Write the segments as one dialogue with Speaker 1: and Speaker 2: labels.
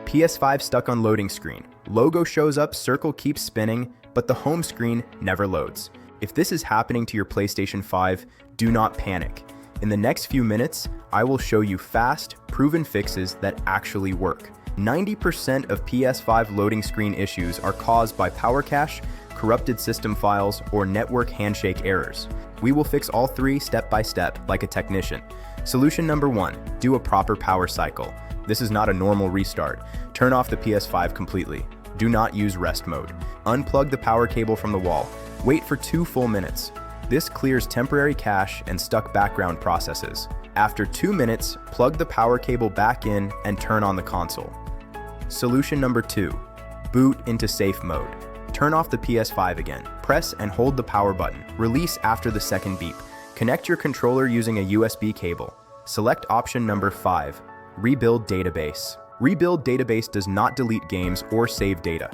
Speaker 1: PS5 stuck on loading screen. Logo shows up, circle keeps spinning, but the home screen never loads. If this is happening to your PlayStation 5, do not panic. In the next few minutes, I will show you fast, proven fixes that actually work. 90% of PS5 loading screen issues are caused by power cache, corrupted system files, or network handshake errors. We will fix all three step by step like a technician. Solution number 1, do a proper power cycle. This is not a normal restart. Turn off the PS5 completely. Do not use rest mode. Unplug the power cable from the wall. Wait for 2 full minutes. This clears temporary cache and stuck background processes. After 2 minutes, plug the power cable back in and turn on the console. Solution number 2, boot into safe mode. Turn off the PS5 again. Press and hold the power button. Release after the second beep. Connect your controller using a USB cable. Select option number 5, rebuild database. Rebuild database does not delete games or save data.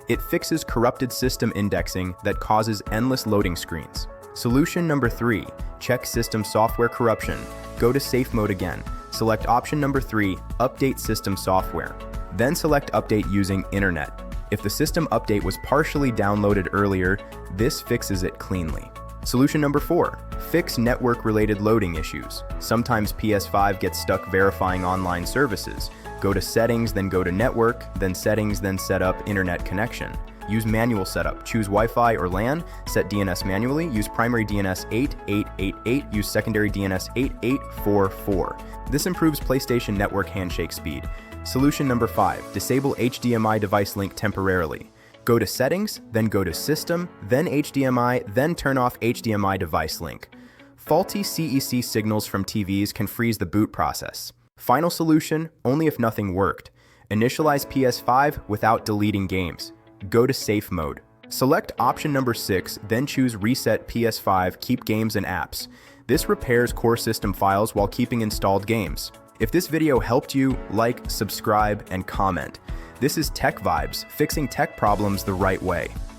Speaker 1: It fixes corrupted system indexing that causes endless loading screens. Solution number 3, check system software corruption. Go to safe mode again. Select option number 3, update system software. Then select update using internet. If the system update was partially downloaded earlier, this fixes it cleanly. Solution number 4, fix network-related loading issues. Sometimes PS5 gets stuck verifying online services. Go to settings, then go to network, then settings, then set up internet connection. Use manual setup. Choose Wi-Fi or LAN, set DNS manually, use primary DNS 8888, use secondary DNS 8844. This improves PlayStation network handshake speed. Solution number 5, disable HDMI device link temporarily. Go to settings, then go to system, then HDMI, then turn off HDMI device link. Faulty CEC signals from TVs can freeze the boot process. Final solution, only if nothing worked. Initialize PS5 without deleting games. Go to safe mode. Select option number 6, then choose reset PS5, keep games and apps. This repairs core system files while keeping installed games. If this video helped you, like, subscribe, and comment. This is Tech Vibes, fixing tech problems the right way.